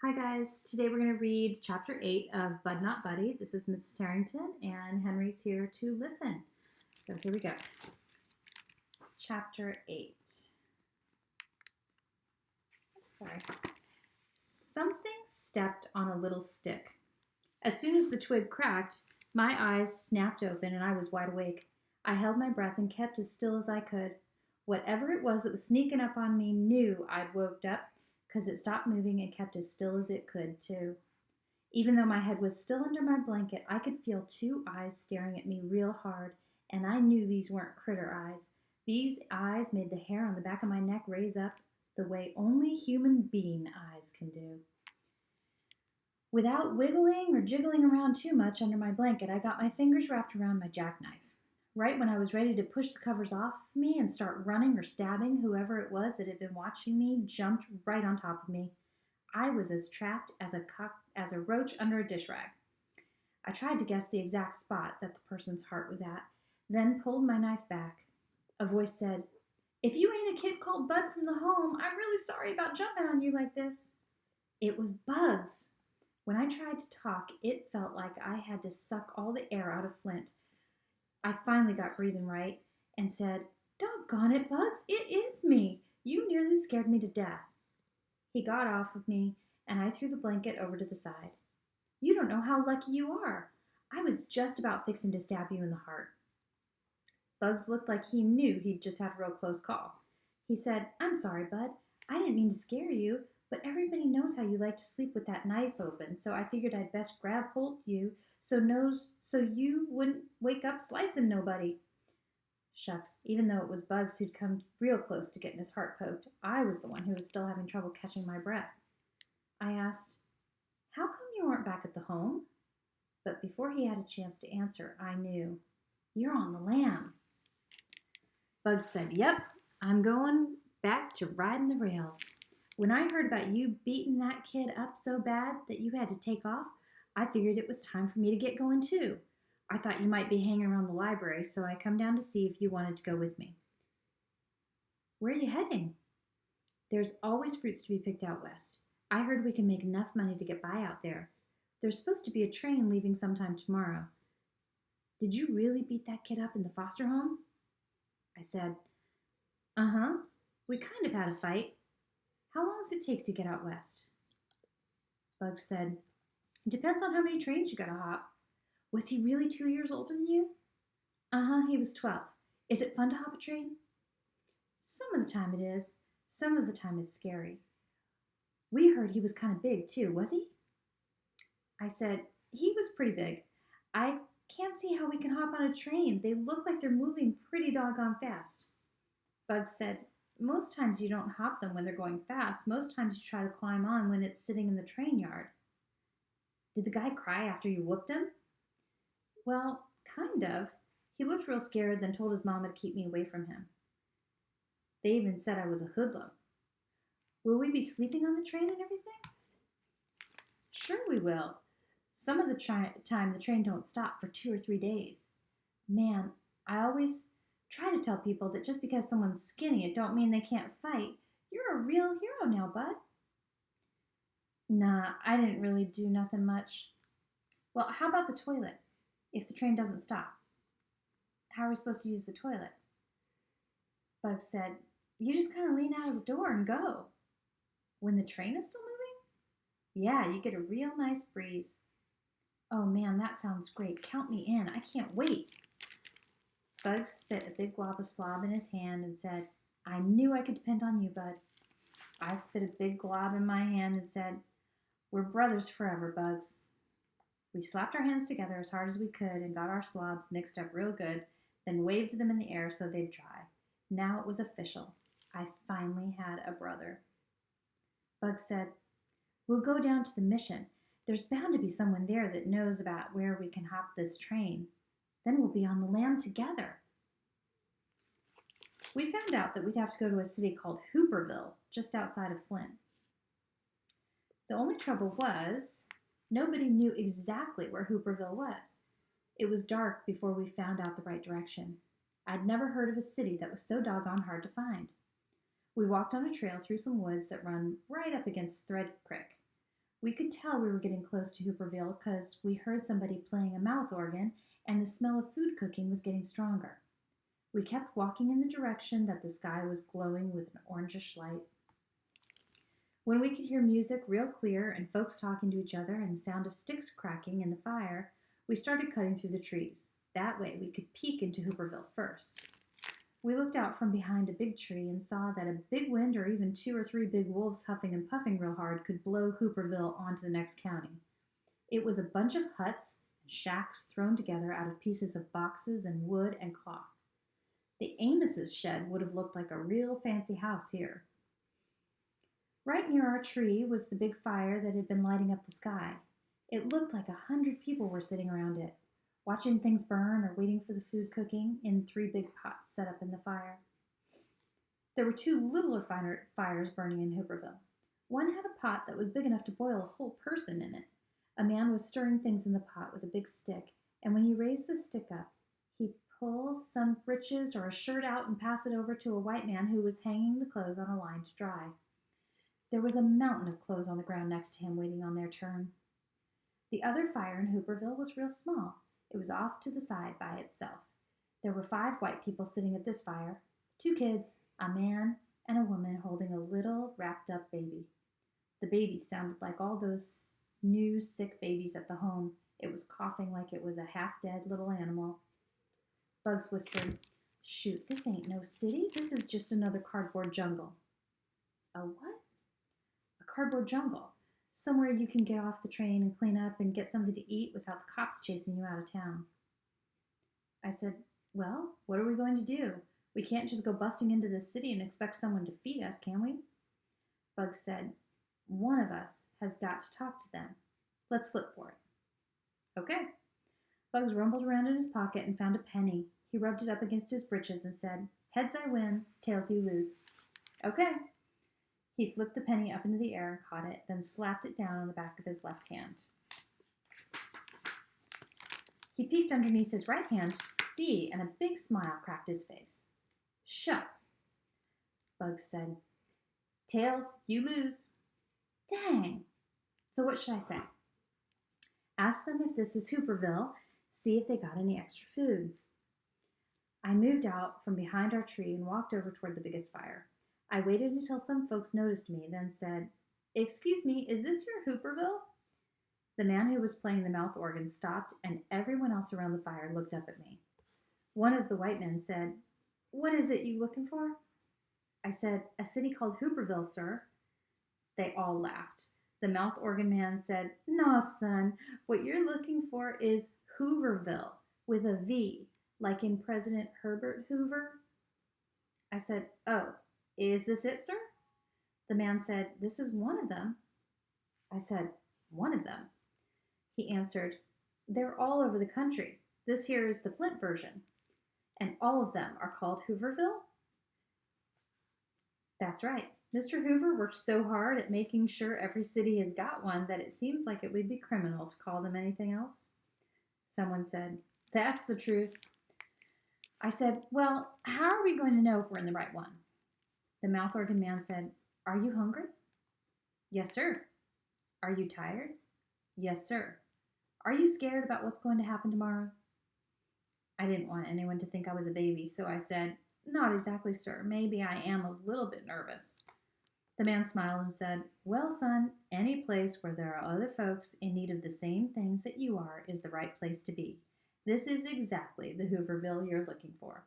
Hi guys, today we're going to read chapter 8 of Bud Not Buddy. This is Mrs. Harrington and Henry's here to listen. So here we go. Chapter 8. Sorry. Something stepped on a little stick. As soon as the twig cracked, my eyes snapped open and I was wide awake. I held my breath and kept as still as I could. Whatever it was that was sneaking up on me knew I'd woke up because it stopped moving and kept as still as it could, too. Even though my head was still under my blanket, I could feel two eyes staring at me real hard, and I knew these weren't critter eyes. These eyes made the hair on the back of my neck raise up the way only human being eyes can do. Without wiggling or jiggling around too much under my blanket, I got my fingers wrapped around my jackknife. Right when I was ready to push the covers off me and start running or stabbing, whoever it was that had been watching me jumped right on top of me. I was as trapped as a roach under a dish rag. I tried to guess the exact spot that the person's heart was at, then pulled my knife back. A voice said, "If you ain't a kid called Bud from the home, I'm really sorry about jumping on you like this." It was Bugs. When I tried to talk, it felt like I had to suck all the air out of Flint. I finally got breathing right and said, "Doggone it, Bugs, it is me. You nearly scared me to death." He got off of me, and I threw the blanket over to the side. "You don't know how lucky you are. I was just about fixing to stab you in the heart." Bugs looked like he knew he'd just had a real close call. He said, "I'm sorry, Bud. I didn't mean to scare you, but everybody knows how you like to sleep with that knife open, so I figured I'd best grab hold of you so you wouldn't wake up slicing nobody." Shucks, even though it was Bugs who'd come real close to getting his heart poked, I was the one who was still having trouble catching my breath. I asked, "How come you weren't back at the home?" But before he had a chance to answer, I knew. "You're on the lam." Bugs said, "Yep, I'm going back to riding the rails. When I heard about you beating that kid up so bad that you had to take off, I figured it was time for me to get going too. I thought you might be hanging around the library, so I come down to see if you wanted to go with me." "Where are you heading?" "There's always fruits to be picked out west. I heard we can make enough money to get by out there. There's supposed to be a train leaving sometime tomorrow." "Did you really beat that kid up in the foster home?" I said, "Uh-huh. We kind of had a fight. How long does it take to get out west?" Bugs said, "It depends on how many trains you gotta hop." "Was he really 2 years older than you?" "Uh-huh, he was 12. Is it fun to hop a train?" "Some of the time it is. Some of the time it's scary." "We heard he was kind of big too, was he?" I said, "He was pretty big. I can't see how we can hop on a train. They look like they're moving pretty doggone fast." Bugs said, "Most times you don't hop them when they're going fast. Most times you try to climb on when it's sitting in the train yard." "Did the guy cry after you whooped him?" "Well, kind of. He looked real scared, then told his mama to keep me away from him. They even said I was a hoodlum." "Will we be sleeping on the train and everything?" "Sure we will. Some of the time the train don't stop for 2 or 3 days. Man, I always try to tell people that just because someone's skinny, it don't mean they can't fight. You're a real hero now, Bud." "Nah, I didn't really do nothing much." "Well, how about the toilet? If the train doesn't stop, how are we supposed to use the toilet?" Bugs said, "You just kind of lean out of the door and go." "When the train is still moving?" "Yeah, you get a real nice breeze." "Oh man, that sounds great. Count me in. I can't wait." Bugs spit a big glob of slob in his hand and said, "I knew I could depend on you, Bud." I spit a big glob in my hand and said, "We're brothers forever, Bugs." We slapped our hands together as hard as we could and got our slobs mixed up real good, then waved them in the air so they'd dry. Now it was official. I finally had a brother. Bugs said, "We'll go down to the mission. There's bound to be someone there that knows about where we can hop this train. Then we'll be on the lam together." We found out that we'd have to go to a city called Hooverville, just outside of Flint. The only trouble was, nobody knew exactly where Hooverville was. It was dark before we found out the right direction. I'd never heard of a city that was so doggone hard to find. We walked on a trail through some woods that run right up against Thread Creek. We could tell we were getting close to Hooperville because we heard somebody playing a mouth organ and the smell of food cooking was getting stronger. We kept walking in the direction that the sky was glowing with an orangish light. When we could hear music real clear and folks talking to each other and the sound of sticks cracking in the fire, we started cutting through the trees. That way we could peek into Hooperville first. We looked out from behind a big tree and saw that a big wind or even 2 or 3 big wolves huffing and puffing real hard could blow Hooperville onto the next county. It was a bunch of huts and shacks thrown together out of pieces of boxes and wood and cloth. The Amos's shed would have looked like a real fancy house here. Right near our tree was the big fire that had been lighting up the sky. It looked like 100 people were sitting around it, watching things burn or waiting for the food cooking in 3 big pots set up in the fire. There were 2 littler fires burning in Hooperville. One had a pot that was big enough to boil a whole person in it. A man was stirring things in the pot with a big stick, and when he raised the stick up, he pulled some breeches or a shirt out and passed it over to a white man who was hanging the clothes on a line to dry. There was a mountain of clothes on the ground next to him waiting on their turn. The other fire in Hooperville was real small. It was off to the side by itself. There were 5 white people sitting at this fire, 2 kids, a man, and a woman holding a little wrapped up baby. The baby sounded like all those new sick babies at the home. It was coughing like it was a half-dead little animal. Bugs whispered, "Shoot, this ain't no city. This is just another cardboard jungle." "A what?" "A cardboard jungle. Somewhere you can get off the train and clean up and get something to eat without the cops chasing you out of town." I said, "Well, what are we going to do? We can't just go busting into this city and expect someone to feed us, can we?" Bugs said, "One of us has got to talk to them. Let's flip for it." "Okay." Bugs rumbled around in his pocket and found a penny. He rubbed it up against his breeches and said, "Heads I win, tails you lose." "Okay." He flipped the penny up into the air and caught it, then slapped it down on the back of his left hand. He peeked underneath his right hand to see, and a big smile cracked his face. "Shucks." Bugs said, "Tails, you lose." "Dang." "So what should I say?" "Ask them if this is Hooperville. See if they got any extra food." I moved out from behind our tree and walked over toward the biggest fire. I waited until some folks noticed me, then said, "Excuse me, is this your Hooperville?" The man who was playing the mouth organ stopped, and everyone else around the fire looked up at me. One of the white men said, "What is it you looking for?" I said, "A city called Hooperville, sir." They all laughed. The mouth organ man said, "No, son, what you're looking for is Hooverville, with a V, like in President Herbert Hoover." I said, "Oh, is this it, sir?" The man said, "This is one of them." I said, "One of them?" He answered, "They're all over the country. This here is the Flint version. And all of them are called Hooverville?" "That's right. Mr. Hoover worked so hard at making sure every city has got one that it seems like it would be criminal to call them anything else." Someone said, "That's the truth." I said, "Well, how are we going to know if we're in the right one?" The mouth organ man said, "Are you hungry?" "Yes, sir." "Are you tired?" "Yes, sir." "Are you scared about what's going to happen tomorrow?" I didn't want anyone to think I was a baby, so I said, "Not exactly, sir. Maybe I am a little bit nervous." The man smiled and said, "Well, son, any place where there are other folks in need of the same things that you are is the right place to be. This is exactly the Hooverville you're looking for."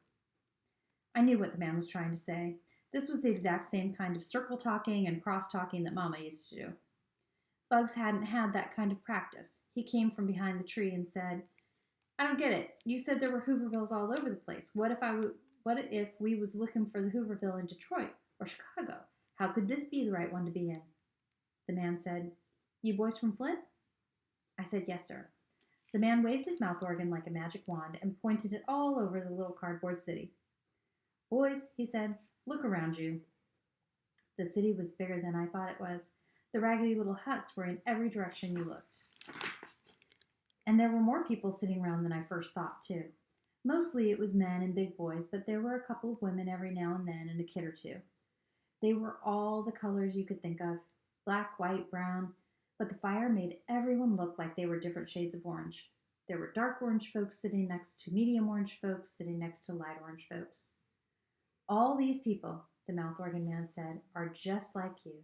I knew what the man was trying to say. This was the exact same kind of circle talking and cross talking that Mama used to do. Bugs hadn't had that kind of practice. He came from behind the tree and said, "I don't get it. You said there were Hoovervilles all over the place. What if we was looking for the Hooverville in Detroit or Chicago? How could this be the right one to be in?" The man said, "You boys from Flint?" I said, "Yes, sir." The man waved his mouth organ like a magic wand and pointed it all over the little cardboard city. "Boys," he said, "look around you." The city was bigger than I thought it was. The raggedy little huts were in every direction you looked. And there were more people sitting around than I first thought, too. Mostly it was men and big boys, but there were a couple of women every now and then and a kid or two. They were all the colors you could think of, black, white, brown, But the fire made everyone look like they were different shades of orange. There were dark orange folks sitting next to medium orange folks sitting next to light orange folks. All these people, the mouth organ man said, are just like you.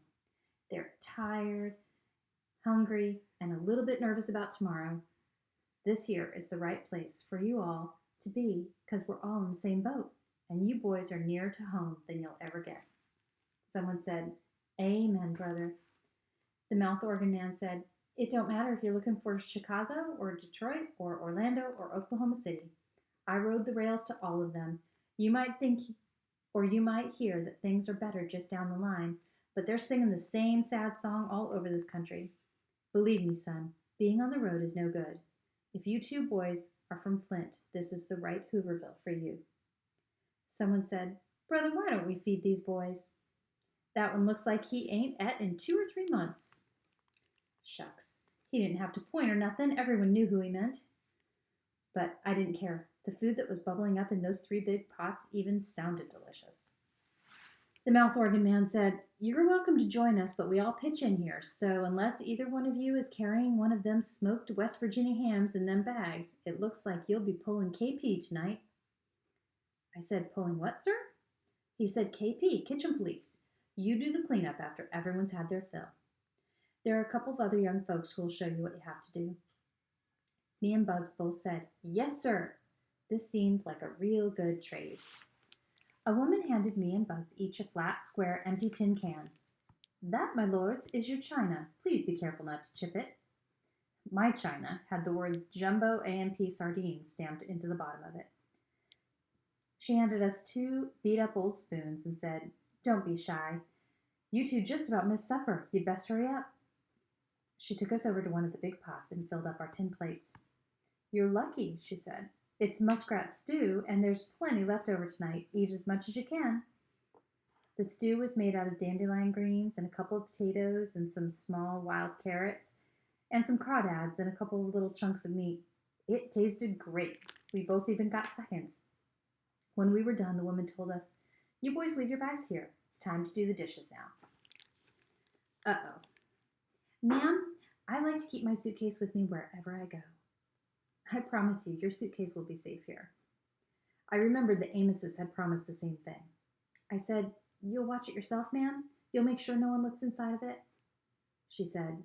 They're tired, hungry, and a little bit nervous about tomorrow. This here is the right place for you all to be because we're all in the same boat, and you boys are nearer to home than you'll ever get. Someone said, Amen, brother. The mouth organ man said, It don't matter if you're looking for Chicago or Detroit or Orlando or Oklahoma City. I rode the rails to all of them. You might think or you might hear that things are better just down the line, but they're singing the same sad song all over this country. Believe me, son, being on the road is no good. If you two boys are from Flint, this is the right Hooverville for you. Someone said, Brother, why don't we feed these boys? That one looks like he ain't et in 2 or 3 months. Shucks, he didn't have to point or nothing. Everyone knew who he meant. But I didn't care. The food that was bubbling up in those 3 big pots even sounded delicious. The mouth organ man said, You're welcome to join us, but we all pitch in here, so unless either one of you is carrying one of them smoked West Virginia hams in them bags, it looks like you'll be pulling KP tonight. I said, Pulling what, sir? He said, KP, kitchen police. You do the cleanup after everyone's had their fill. There are a couple of other young folks who will show you what you have to do. Me and Bugs both said, Yes, sir. This seemed like a real good trade. A woman handed me and Bugs each a flat, square, empty tin can. That, my lords, is your china. Please be careful not to chip it. My china had the words Jumbo AMP Sardines stamped into the bottom of it. She handed us 2 beat-up old spoons and said, Don't be shy. You two just about missed supper. You'd best hurry up. She took us over to one of the big pots and filled up our tin plates. You're lucky, she said. It's muskrat stew, and there's plenty left over tonight. Eat as much as you can. The stew was made out of dandelion greens and a couple of potatoes and some small wild carrots and some crawdads and a couple of little chunks of meat. It tasted great. We both even got seconds. When we were done, the woman told us, You boys leave your bags here. It's time to do the dishes now. Uh-oh. Ma'am, I like to keep my suitcase with me wherever I go. I promise you, your suitcase will be safe here. I remembered the Amoses had promised the same thing. I said, You'll watch it yourself, ma'am? You'll make sure no one looks inside of it? She said,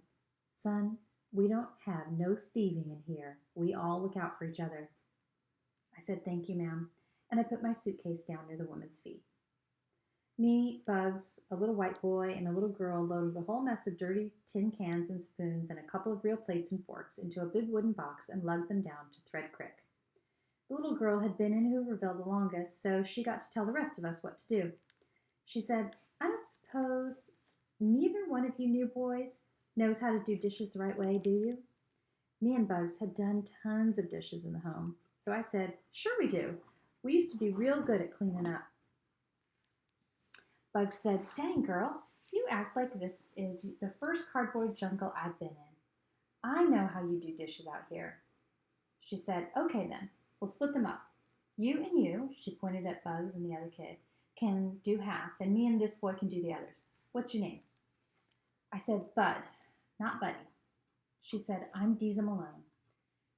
Son, we don't have no thieving in here. We all look out for each other. I said, Thank you, ma'am, and I put my suitcase down near the woman's feet. Me, Bugs, a little white boy, and a little girl loaded a whole mess of dirty tin cans and spoons and a couple of real plates and forks into a big wooden box and lugged them down to Thread Creek. The little girl had been in Hooverville the longest, so she got to tell the rest of us what to do. She said, I don't suppose neither one of you new boys knows how to do dishes the right way, do you? Me and Bugs had done tons of dishes in the home, so I said, Sure we do. We used to be real good at cleaning up. Bugs said, Dang, girl, you act like this is the first cardboard jungle I've been in. I know how you do dishes out here. She said, Okay then, we'll split them up. You and you, she pointed at Bugs and the other kid, can do half, and me and this boy can do the others. What's your name? I said, Bud, not Buddy. She said, I'm Deza Malone.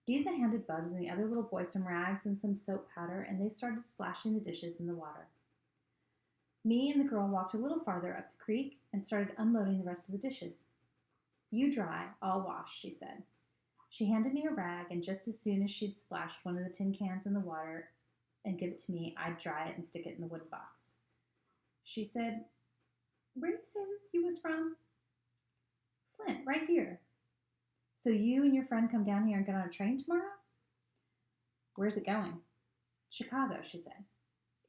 Deza handed Bugs and the other little boy some rags and some soap powder, and they started splashing the dishes in the water. Me and the girl walked a little farther up the creek and started unloading the rest of the dishes. You dry, I'll wash, she said. She handed me a rag, and just as soon as she'd splashed one of the tin cans in the water and give it to me, I'd dry it and stick it in the wooden box. She said, Where did you say you was from? Flint, right here. So you and your friend come down here and get on a train tomorrow? Where's it going? Chicago, she said.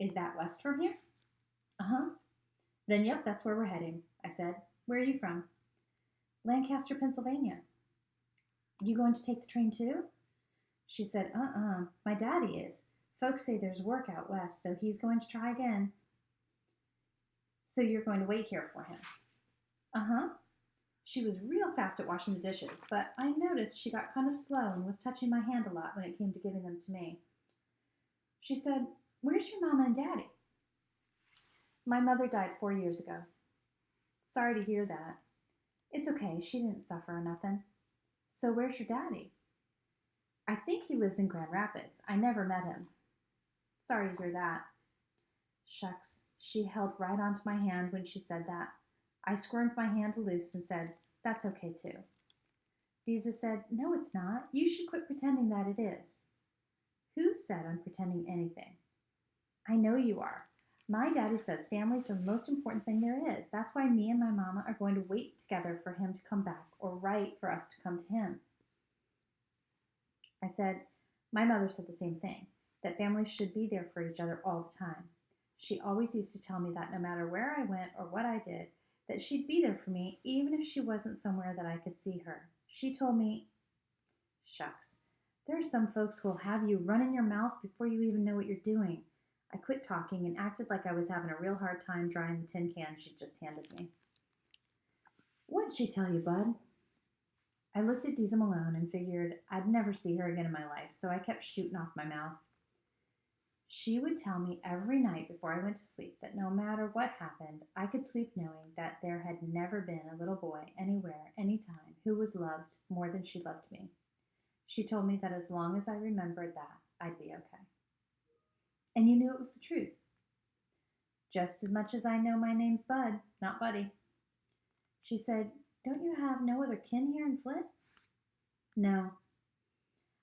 Is that west from here? Uh-huh. Then, yep, that's where we're heading, I said. Where are you from? Lancaster, Pennsylvania. You going to take the train too? She said, my daddy is. Folks say there's work out west, so he's going to try again. So you're going to wait here for him? Uh-huh. She was real fast at washing the dishes, but I noticed she got kind of slow and was touching my hand a lot when it came to giving them to me. She said, Where's your mama and daddy? My mother died 4 years ago. Sorry to hear that. It's okay, she didn't suffer or nothing. So where's your daddy? I think he lives in Grand Rapids. I never met him. Sorry to hear that. Shucks, she held right onto my hand when she said that. I squirmed my hand loose and said, That's okay too. Deza said, No, it's not. You should quit pretending that it is. Who said I'm pretending anything? I know you are. My daddy says families are the most important thing there is. That's why me and my mama are going to wait together for him to come back, or write for us to come to him. I said, My mother said the same thing, that families should be there for each other all the time. She always used to tell me that no matter where I went or what I did, that she'd be there for me even if she wasn't somewhere that I could see her. She told me, Shucks, there are some folks who'll have you running your mouth before you even know what you're doing. I quit talking and acted like I was having a real hard time drying the tin can she just handed me. What'd she tell you, bud? I looked at Deza Malone and figured I'd never see her again in my life, so I kept shooting off my mouth. She would tell me every night before I went to sleep that no matter what happened, I could sleep knowing that there had never been a little boy anywhere, anytime, who was loved more than she loved me. She told me that as long as I remembered that, I'd be okay. And you knew it was the truth. Just as much as I know my name's Bud, not Buddy. She said, Don't you have no other kin here in Flint? No.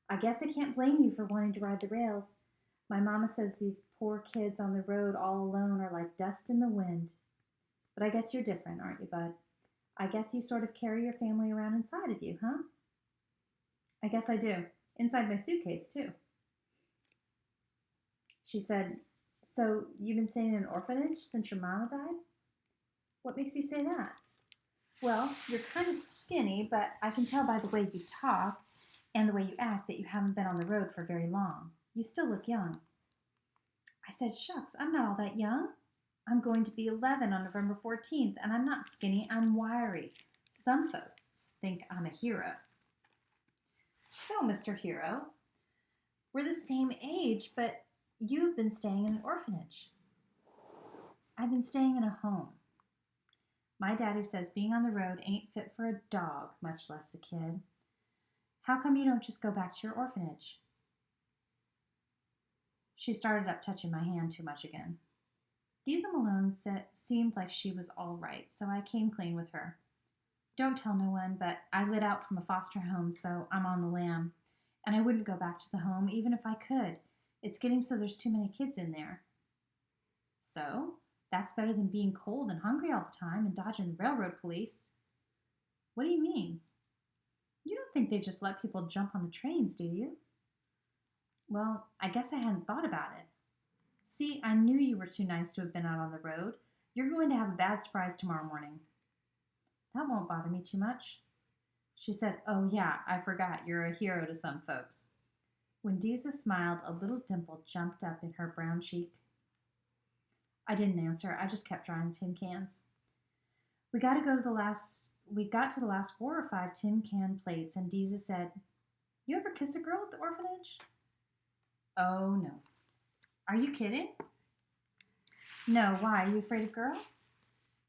I guess I can't blame you for wanting to ride the rails. My mama says these poor kids on the road all alone are like dust in the wind. But I guess you're different, aren't you, Bud? I guess you sort of carry your family around inside of you, huh? I guess I do. Inside my suitcase, too. She said, So you've been staying in an orphanage since your mama died? What makes you say that? Well, you're kind of skinny, but I can tell by the way you talk and the way you act that you haven't been on the road for very long. You still look young. I said, Shucks, I'm not all that young. I'm going to be 11 on November 14th, and I'm not skinny, I'm wiry. Some folks think I'm a hero. So, Mr. Hero, we're the same age, but you've been staying in an orphanage. I've been staying in a home. My daddy says being on the road ain't fit for a dog, much less a kid. How come you don't just go back to your orphanage? She started up touching my hand too much again. Deza Malone seemed like she was all right, so I came clean with her. Don't tell no one, but I lit out from a foster home, so I'm on the lam. And I wouldn't go back to the home even if I could. It's getting so there's too many kids in there. So, that's better than being cold and hungry all the time and dodging the railroad police. What do you mean? You don't think they just let people jump on the trains, do you? Well, I guess I hadn't thought about it. See, I knew you were too nice to have been out on the road. You're going to have a bad surprise tomorrow morning. That won't bother me too much. She said, Oh yeah, I forgot, you're a hero to some folks. When Deza smiled, a little dimple jumped up in her brown cheek. I didn't answer. I just kept drawing tin cans. We got to the last 4 or 5 tin can plates, and Deza said, You ever kiss a girl at the orphanage? Oh, no. Are you kidding? No, why? Are you afraid of girls?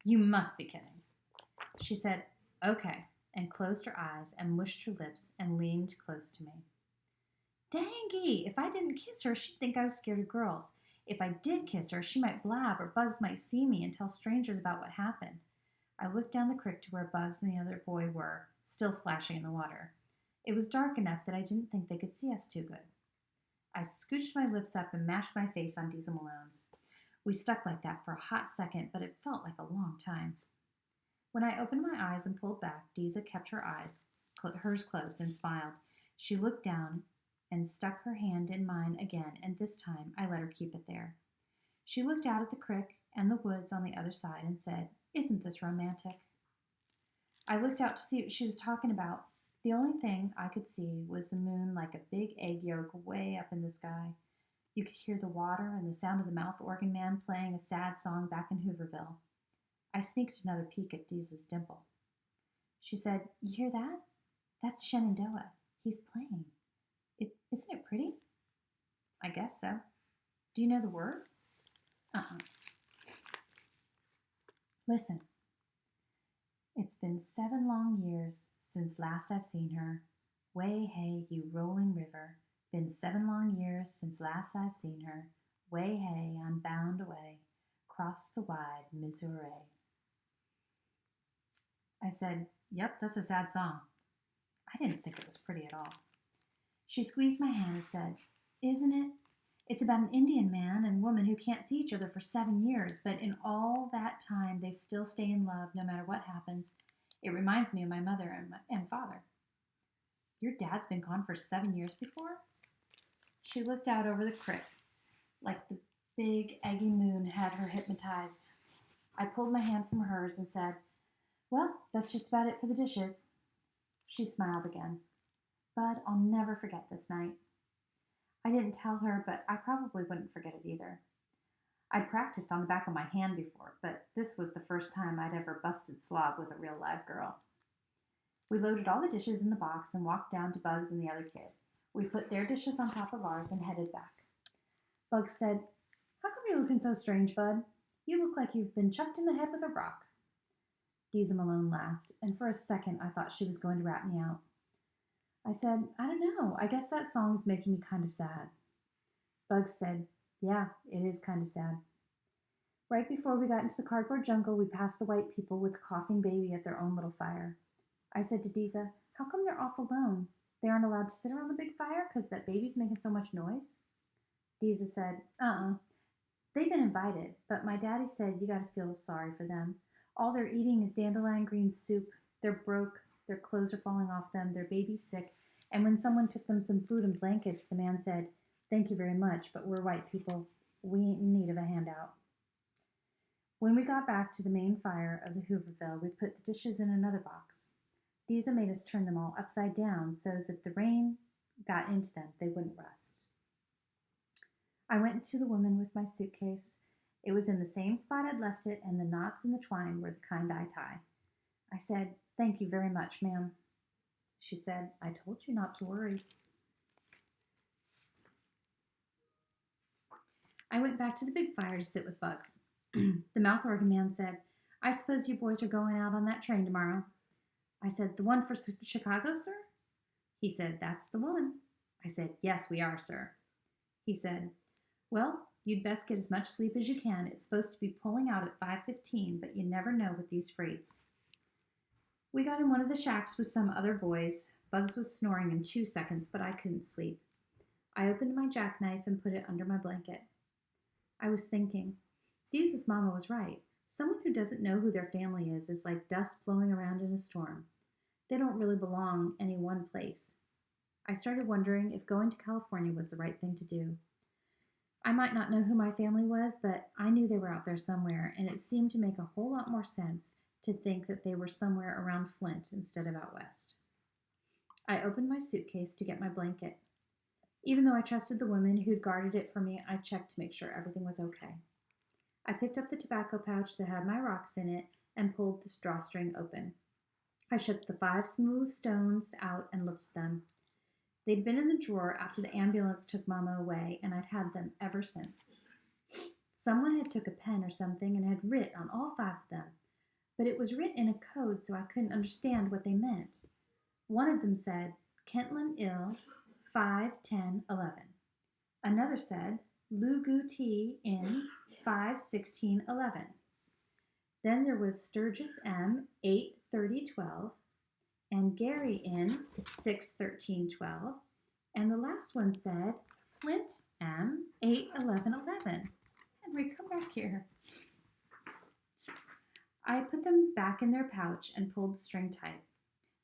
You must be kidding. She said, Okay, and closed her eyes and mushed her lips and leaned close to me. Dangy, if I didn't kiss her, she'd think I was scared of girls. If I did kiss her, she might blab or Bugs might see me and tell strangers about what happened. I looked down the creek to where Bugs and the other boy were, still splashing in the water. It was dark enough that I didn't think they could see us too good. I scooched my lips up and mashed my face on Deza Malone's. We stuck like that for a hot second, but it felt like a long time. When I opened my eyes and pulled back, Deza kept hers closed, and smiled. She looked down and stuck her hand in mine again, and this time I let her keep it there. She looked out at the creek and the woods on the other side and said, Isn't this romantic? I looked out to see what she was talking about. The only thing I could see was the moon like a big egg yolk way up in the sky. You could hear the water and the sound of the mouth organ man playing a sad song back in Hooverville. I sneaked another peek at Deza's dimple. She said, You hear that? That's Shenandoah. He's playing. Isn't it pretty? I guess so. Do you know the words? Listen. It's been 7 long years since last I've seen her. Way hey, you rolling river. Been 7 long years since last I've seen her. Way hey, I'm bound away, cross the wide Missouri. I said, "Yep, that's a sad song." I didn't think it was pretty at all. She squeezed my hand and said, "Isn't it? It's about an Indian man and woman who can't see each other for 7 years, but in all that time they still stay in love no matter what happens. It reminds me of my mother and father." "Your dad's been gone for 7 years before?" She looked out over the creek like the big eggy moon had her hypnotized. I pulled my hand from hers and said, "Well, that's just about it for the dishes." She smiled again. "Bud, I'll never forget this night." I didn't tell her, but I probably wouldn't forget it either. I'd practiced on the back of my hand before, but this was the first time I'd ever busted slob with a real live girl. We loaded all the dishes in the box and walked down to Bugs and the other kid. We put their dishes on top of ours and headed back. Bugs said, "How come you're looking so strange, Bud? You look like you've been chucked in the head with a rock." Deza Malone laughed, and for a second I thought she was going to rat me out. I said, "I don't know. I guess that song's making me kind of sad." Bugs said, "Yeah, it is kind of sad." Right before we got into the cardboard jungle, we passed the white people with a coughing baby at their own little fire. I said to Deza, "How come they're off alone? They aren't allowed to sit around the big fire because that baby's making so much noise?" Deza said, "They've been invited, but my daddy said you gotta feel sorry for them. All they're eating is dandelion green soup. They're broke. Their clothes are falling off them. Their baby's sick. And when someone took them some food and blankets, the man said, 'Thank you very much, but we're white people. We ain't in need of a handout.'" When we got back to the main fire of the Hooverville, we put the dishes in another box. Deza made us turn them all upside down so as if the rain got into them, they wouldn't rust. I went to the woman with my suitcase. It was in the same spot I'd left it, and the knots in the twine were the kind I tie. I said, "Thank you very much, ma'am." She said, "I told you not to worry." I went back to the big fire to sit with Bugs. The mouth organ man said, "I suppose you boys are going out on that train tomorrow." I said, "The one for Chicago, sir?" He said, "That's the one." I said, "Yes, we are, sir." He said, "Well, you'd best get as much sleep as you can. It's supposed to be pulling out at 5:15, but you never know with these freights." We got in one of the shacks with some other boys. Bugs was snoring in 2 seconds, but I couldn't sleep. I opened my jackknife and put it under my blanket. I was thinking, Deeza's mama was right. Someone who doesn't know who their family is like dust blowing around in a storm. They don't really belong any one place. I started wondering if going to California was the right thing to do. I might not know who my family was, but I knew they were out there somewhere, and it seemed to make a whole lot more sense to think that they were somewhere around Flint instead of out west. I opened my suitcase to get my blanket. Even though I trusted the woman who'd guarded it for me, I checked to make sure everything was okay. I picked up the tobacco pouch that had my rocks in it and pulled the drawstring open. I shook the 5 smooth stones out and looked at them. They'd been in the drawer after the ambulance took Mama away, and I'd had them ever since. Someone had took a pen or something and had writ on all 5 of them, but it was writ in a code so I couldn't understand what they meant. One of them said, "Kentland ill, 5-10-11. Another said, "Lugu T in 5-16-11. Then there was Sturgis M 8-30-12, and Gary in 6-13-12, and the last one said Flint M 8-11-11. Henry, come back here. I put them back in their pouch and pulled the string tight.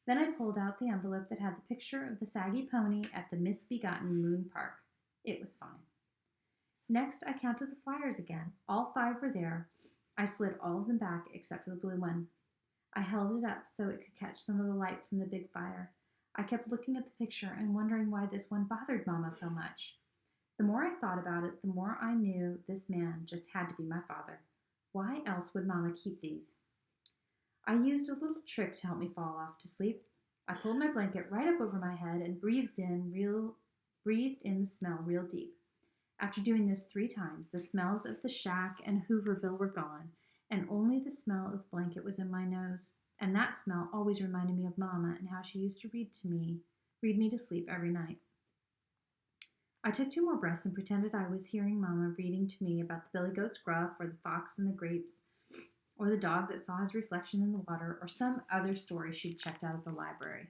Then I pulled out the envelope that had the picture of the saggy pony at the misbegotten Moon Park. It was fine. Next, I counted the flyers again. All 5 were there. I slid all of them back except for the blue one. I held it up so it could catch some of the light from the big fire. I kept looking at the picture and wondering why this one bothered Mama so much. The more I thought about it, the more I knew this man just had to be my father. Why else would Mama keep these? I used a little trick to help me fall off to sleep. I pulled my blanket right up over my head and breathed in the smell real deep. After doing this 3 times, the smells of the shack and Hooverville were gone, and only the smell of the blanket was in my nose. And that smell always reminded me of Mama and how she used to read me to sleep every night. I took 2 more breaths and pretended I was hearing Mama reading to me about the billy goat's gruff, or the fox and the grapes, or the dog that saw his reflection in the water, or some other story she'd checked out of the library.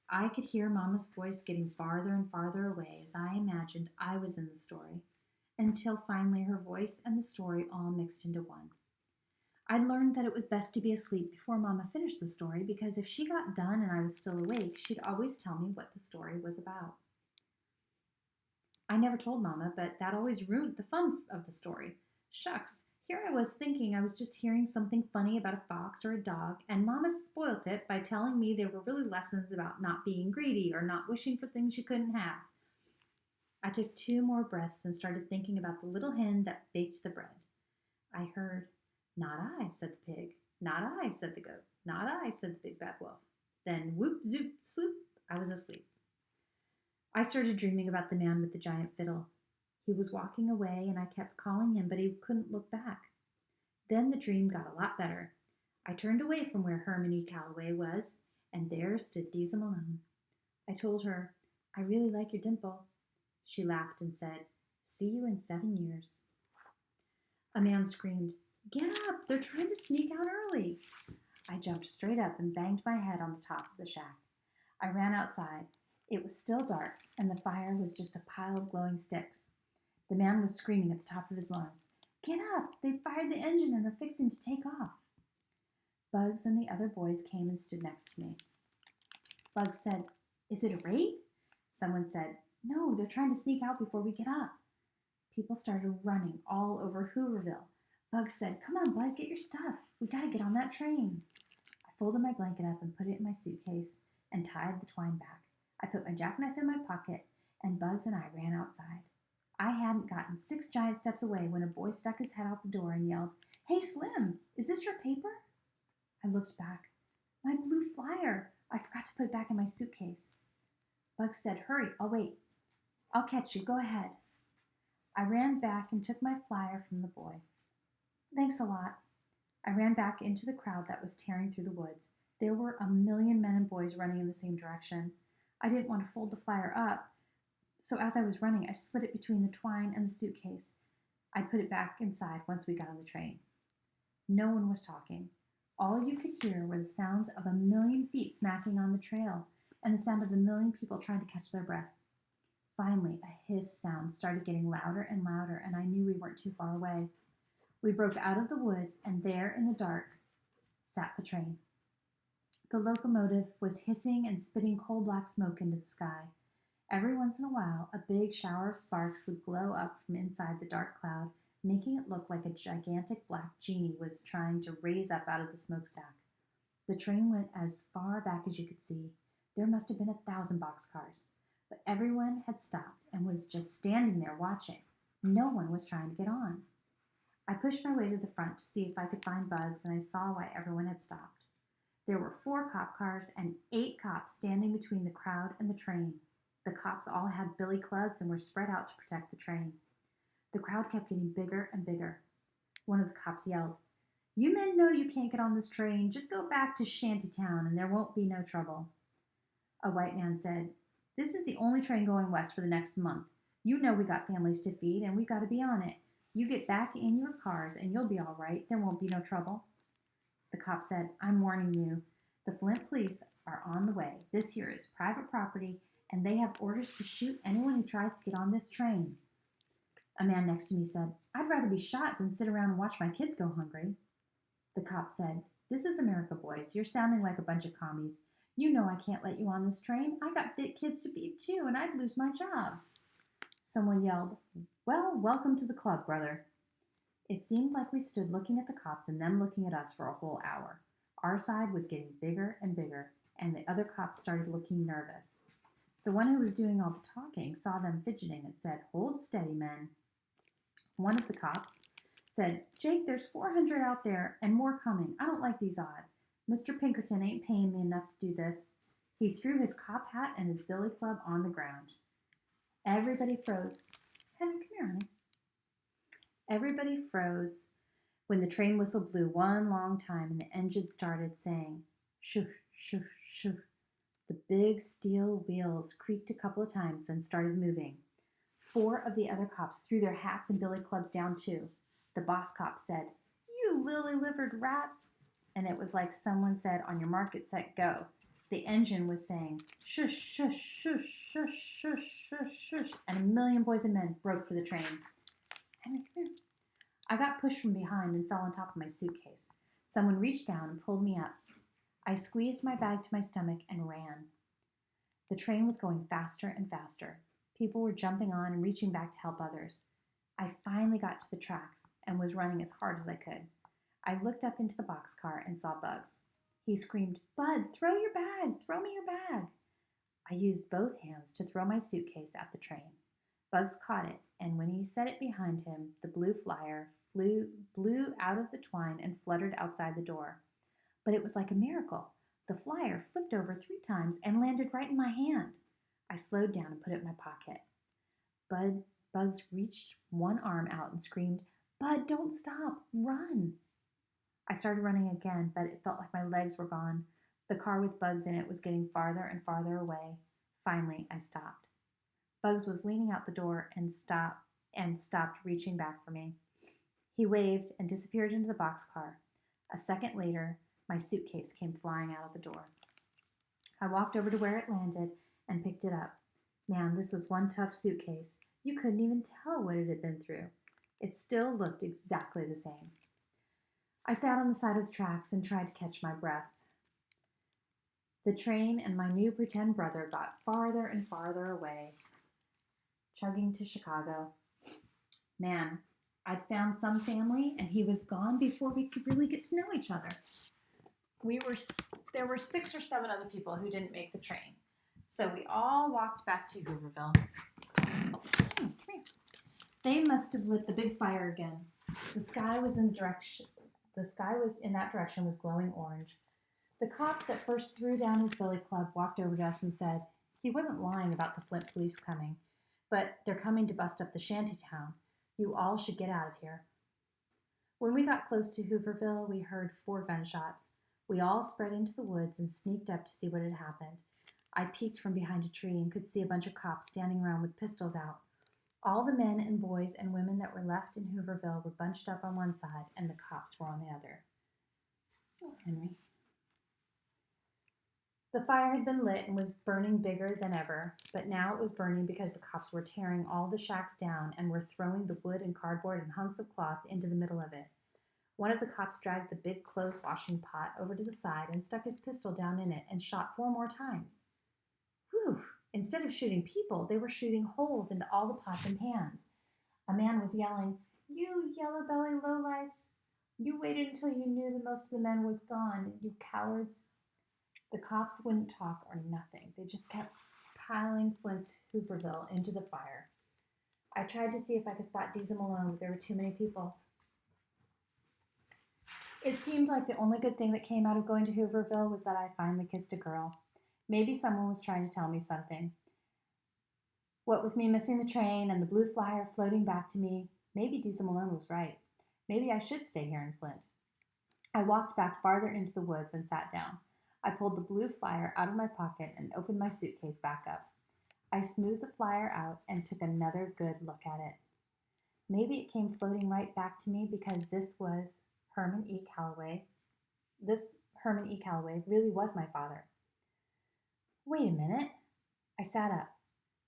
I could hear Mama's voice getting farther and farther away as I imagined I was in the story, until finally her voice and the story all mixed into one. I'd learned that it was best to be asleep before Mama finished the story, because if she got done and I was still awake, she'd always tell me what the story was about. I never told Mama, but that always ruined the fun of the story. Shucks, here I was thinking I was just hearing something funny about a fox or a dog, and Mama spoilt it by telling me they were really lessons about not being greedy or not wishing for things you couldn't have. I took 2 more breaths and started thinking about the little hen that baked the bread. I heard, "Not I," said the pig. "Not I," said the goat. "Not I," said the big bad wolf. Then whoop, zoop, sloop, I was asleep. I started dreaming about the man with the giant fiddle. He was walking away, and I kept calling him, but he couldn't look back. Then the dream got a lot better. I turned away from where Hermione Calloway was, and there stood Deza Malone. I told her, "I really like your dimple." She laughed and said, "See you in 7 years." A man screamed, "Get up! They're trying to sneak out early." I jumped straight up and banged my head on the top of the shack. I ran outside. It was still dark, and the fire was just a pile of glowing sticks. The man was screaming at the top of his lungs, "Get up! They've fired the engine and are fixing to take off." Bugs and the other boys came and stood next to me. Bugs said, "Is it a raid?" Someone said, "No, they're trying to sneak out before we get up." People started running all over Hooverville. Bugs said, "Come on, Bud, get your stuff. We gotta get on that train." I folded my blanket up and put it in my suitcase and tied the twine back. I put my jackknife in my pocket, and Bugs and I ran outside. I hadn't gotten 6 giant steps away when a boy stuck his head out the door and yelled, "Hey, Slim, is this your paper?" I looked back. "My blue flyer. I forgot to put it back in my suitcase." Bugs said, "Hurry, I'll wait." "I'll catch you. Go ahead." I ran back and took my flyer from the boy. "Thanks a lot." I ran back into the crowd that was tearing through the woods. There were a million men and boys running in the same direction. I didn't want to fold the flyer up, so as I was running, I slid it between the twine and the suitcase. I put it back inside once we got on the train. No one was talking. All you could hear were the sounds of a million feet smacking on the trail and the sound of a million people trying to catch their breath. Finally, a hiss sound started getting louder and louder, and I knew we weren't too far away. We broke out of the woods, and there in the dark sat the train. The locomotive was hissing and spitting coal-black smoke into the sky. Every once in a while, a big shower of sparks would glow up from inside the dark cloud, making it look like a gigantic black genie was trying to raise up out of the smokestack. The train went as far back as you could see. There must have been 1,000 boxcars. But everyone had stopped and was just standing there watching. No one was trying to get on. I pushed my way to the front to see if I could find Bugs, and I saw why everyone had stopped. There were 4 cop cars and 8 cops standing between the crowd and the train. The cops all had billy clubs and were spread out to protect the train. The crowd kept getting bigger and bigger. One of the cops yelled, "You men know you can't get on this train. Just go back to Shantytown and there won't be no trouble." A white man said, "This is the only train going west for the next month. You know we got families to feed and we got to be on it. You get back in your cars and you'll be all right. There won't be no trouble." The cop said, "I'm warning you. The Flint police are on the way. This here is private property and they have orders to shoot anyone who tries to get on this train." A man next to me said, "I'd rather be shot than sit around and watch my kids go hungry." The cop said, "This is America, boys. You're sounding like a bunch of commies. You know I can't let you on this train. I got big kids to feed too, and I'd lose my job." Someone yelled, "Well, welcome to the club, brother." It seemed like we stood looking at the cops and them looking at us for a whole hour. Our side was getting bigger and bigger, and the other cops started looking nervous. The one who was doing all the talking saw them fidgeting and said, "Hold steady, men." One of the cops said, "Jake, there's 400 out there and more coming. I don't like these odds. Mr. Pinkerton ain't paying me enough to do this." He threw his cop hat and his billy club on the ground. Everybody froze. Henry, come here, honey. Everybody froze When the train whistle blew one long time and the engine started saying, shoo, shoo, shoo, the big steel wheels creaked a couple of times, then started moving. 4 of the other cops threw their hats and billy clubs down too. The boss cop said, "You lily-livered rats." And it was like someone said, "On your mark, get set, go." The engine was saying, "Shush, shush, shush, shush, shush, shush, shush," and a million boys and men broke for the train. Henry, come here. I got pushed from behind and fell on top of my suitcase. Someone reached down and pulled me up. I squeezed my bag to my stomach and ran. The train was going faster and faster. People were jumping on and reaching back to help others. I finally got to the tracks and was running as hard as I could. I looked up into the boxcar and saw Bugs. He screamed, "Bud, throw your bag! Throw me your bag!" I used both hands to throw my suitcase at the train. Bugs caught it, and when he set it behind him, the blue flyer blew out of the twine and fluttered outside the door. But it was like a miracle. The flyer flipped over 3 times and landed right in my hand. I slowed down and put it in my pocket. Bugs reached one arm out and screamed, "Bud, don't stop! Run!" I started running again, but it felt like my legs were gone. The car with Bugs in it was getting farther and farther away. Finally, I stopped. Bugs was leaning out the door and stopped reaching back for me. He waved and disappeared into the boxcar. A second later, my suitcase came flying out of the door. I walked over to where it landed and picked it up. Man, this was one tough suitcase. You couldn't even tell what it had been through. It still looked exactly the same. I sat on the side of the tracks and tried to catch my breath. The train and my new pretend brother got farther and farther away, chugging to Chicago. Man, I'd found some family, and he was gone before we could really get to know each other. There were 6 or 7 other people who didn't make the train. So we all walked back to Hooverville. Oh, come here. They must have lit the big fire again. The sky in that direction was glowing orange. The cop that first threw down his billy club walked over to us and said he wasn't lying about the Flint police coming, but they're coming to bust up the shanty town. You all should get out of here. When we got close to Hooverville, we heard 4 gunshots. We all spread into the woods and sneaked up to see what had happened. I peeked from behind a tree and could see a bunch of cops standing around with pistols out. All the men and boys and women that were left in Hooverville were bunched up on one side, and the cops were on the other. Oh, Henry. The fire had been lit and was burning bigger than ever, but now it was burning because the cops were tearing all the shacks down and were throwing the wood and cardboard and hunks of cloth into the middle of it. One of the cops dragged the big clothes washing pot over to the side and stuck his pistol down in it and shot 4 more times. Whew! Instead of shooting people, they were shooting holes into all the pots and pans. A man was yelling, "You yellow-belly lowlifes! You waited until you knew that most of the men was gone, you cowards!" The cops wouldn't talk or nothing. They just kept piling Flint's Hooverville into the fire. I tried to see if I could spot Deza Malone, but there were too many people. It seemed like the only good thing that came out of going to Hooverville was that I finally kissed a girl. Maybe someone was trying to tell me something. What with me missing the train and the blue flyer floating back to me, maybe Deza Malone was right. Maybe I should stay here in Flint. I walked back farther into the woods and sat down. I pulled the blue flyer out of my pocket and opened my suitcase back up. I smoothed the flyer out and took another good look at it. Maybe it came floating right back to me because this Herman E. Calloway really was my father. Wait a minute. I sat up.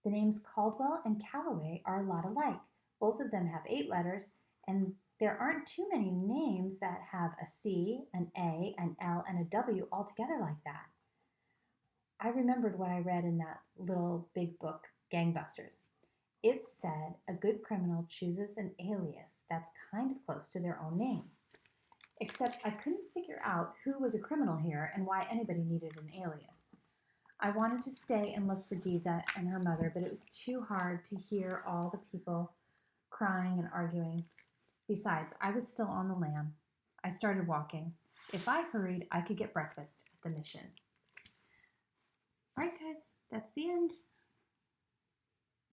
The names Caldwell and Calloway are a lot alike. Both of them have 8 letters, and there aren't too many names that have a C, an A, an L, and a W all together like that. I remembered what I read in that little big book, Gangbusters. It said a good criminal chooses an alias that's kind of close to their own name. Except I couldn't figure out who was a criminal here and why anybody needed an alias. I wanted to stay and look for Deza and her mother, but it was too hard to hear all the people crying and arguing. Besides, I was still on the lam. I started walking. If I hurried, I could get breakfast at the mission. All right, guys, that's the end.